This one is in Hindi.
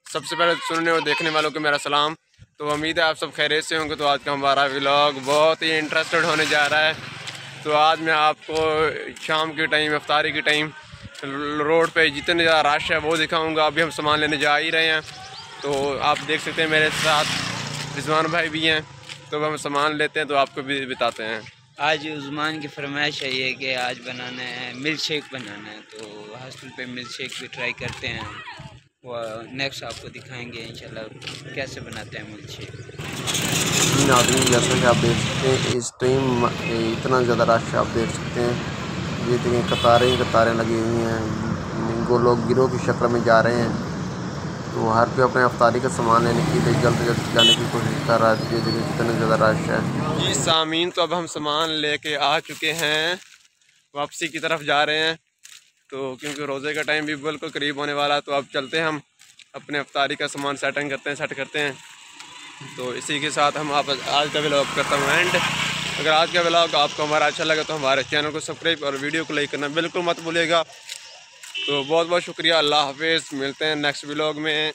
सबसे पहले सुनने और देखने वालों को मेरा सलाम। तो उम्मीद है आप सब खैरियत से होंगे। तो आज का हमारा व्लॉग बहुत ही इंटरेस्टेड होने जा रहा है। तो आज मैं आपको शाम के टाइम, इफ्तारी के टाइम रोड पे जितने ज़्यादा रश है वो दिखाऊंगा। अभी हम सामान लेने जा ही रहे हैं। तो आप देख सकते हैं मेरे साथ रिजवान भाई भी हैं। तो हम सामान लेते हैं तो आपको भी बताते हैं। आज उस्मान की फरमाइश है ये कि आज बनाना है मिल्क शेक बनाना है, तो हॉस्टल पे मिल्क शेक भी ट्राई करते हैं। वो नेक्स्ट आपको दिखाएंगे इंशाल्लाह कैसे बनाते हैं मिल्क शेक। नाज़रीन, जैसा कि आप देख सकते हैं इस टाइम इतना ज़्यादा रश आप देख सकते हैं। ये देखें, कतारें लगी हुई हैं। वो लोग गिरोह की शक्ल में जा रहे हैं। तो हर कोई अपने अफ्तारी का सामान लेने के लिए जल्द से जल्द जाने की कोशिश कर रहा है। ये देखिए कितना ज़्यादा रश है जी सामीन, तो अब हम सामान लेके आ चुके हैं, वापसी की तरफ जा रहे हैं। तो क्योंकि रोज़े का टाइम भी बिल्कुल करीब होने वाला है, तो अब चलते हैं हम अपने अफ्तारी का सामान सेट करते हैं। तो इसी के साथ हम आप आज का व्लॉग करता हूँ एंड। अगर आज का व्लॉग आपको हमारा अच्छा लगा तो हमारे चैनल को सब्सक्राइब और वीडियो को लाइक करना बिल्कुल मत भूलिएगा। तो बहुत बहुत शुक्रिया। अल्लाह हाफिज़। मिलते हैं नेक्स्ट व्लॉग में।